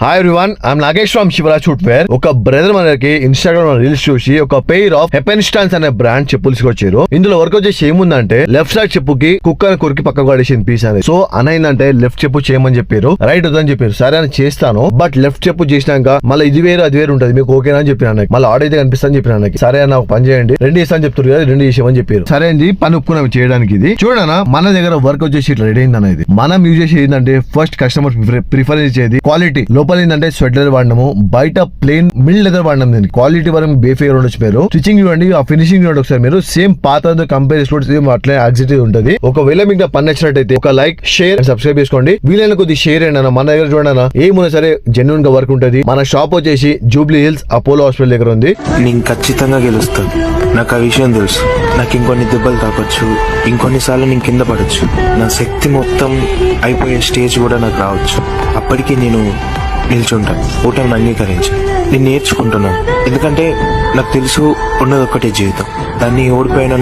Hi everyone, I'm Nagesh from Shivraj footwear. ఒక brother మనకి Instagram లో రీల్స్ చూసి ఒక పెయిర్ ఆఫ్ హెపెన్స్టాన్స్ అనే బ్రాండ్ చెప్పులు వచ్చారు. ఇందులో వర్క్ వచ్చేసి ఏముందంటే లెఫ్ట్ సైడ్ చెప్పుకి కుక్క కొరికి పక్కకు పడేసింది పీస్ అనేది. సో అనైందంటే లెఫ్ట్ చెప్పు చేయమని చెప్పారు, రైట్ వద్దని చెప్పారు. సరే అని చేస్తాను, బట్ లెఫ్ట్ చెప్పు చేసినాక మళ్ళీ ఇది వేరు అది వేరు ఉంటుంది, మీకు ఓకేనా అని చెప్పిన నాకు. మళ్ళీ ఆడైతే కనిపిస్తా అని చెప్పిన నాకు. సరే అన్న ఒక పని చేయండి, రెండు చేస్తా అని చెప్తారు కదా, రెండు చేసామని చెప్పారు. సరే అండి, పని ఒప్పుకున్నాం చేయడానికి. ఇది చూడనా మన దగ్గర వర్క్ వచ్చేసి ఇట్లా రెడీ అయింది అనేది. మనం యూజ్ చేసేది ఏంటంటే ఫస్ట్ కస్టమర్ ప్రిఫరెన్స్ ఇచ్చేది క్వాలిటీ. లోపల ఏంటంటే స్వెట్ లెదర్ వాడినాము, బయట ప్లేన్ మిల్ లెదర్ వాడినాం. దీనికి క్వాలిటీ వరకు బేఫేర్ ఉండొచ్చు. మీరు స్టిచింగ్ చూడండి, ఆ ఫినిషింగ్ చూడండి ఒకసారి. మీరు సేమ్ పాత కంపేర్ చేసుకోండి, సేమ్ అట్లే యాక్సిటీ ఉంటుంది. ఒకవేళ మీకు పని నచ్చినట్టయితే ఒక లైక్, షేర్, సబ్స్క్రైబ్ చేసుకోండి. వీలైన కొద్ది షేర్ అయినా మన దగ్గర చూడనా ఏమున్నా సరే జెన్యూన్ గా వర్క్ ఉంటుంది. మన షాప్ వచ్చేసి జూబ్లీ హిల్స్ అపోలో హాస్పిటల్ దగ్గర ఉంది. నేను ఖచ్చితంగా గెలుస్తాను, నాకు ఆ విషయం తెలుసు. నాకు ఇంకొన్ని దెబ్బలు తాకొచ్చు, ఇంకొన్నిసార్లు నేను కింద పడచ్చు, నా శక్తి మొత్తం అయిపోయే స్టేజ్ కూడా నాకు రావచ్చు. అప్పటికి నేను నిల్చుంటాను, ఓటమిని అంగీకరించి నేను నేర్చుకుంటున్నాను. ఎందుకంటే నాకు తెలుసు ఉన్నది ఒక్కటే జీవితం, దాన్ని ఓడిపోయిన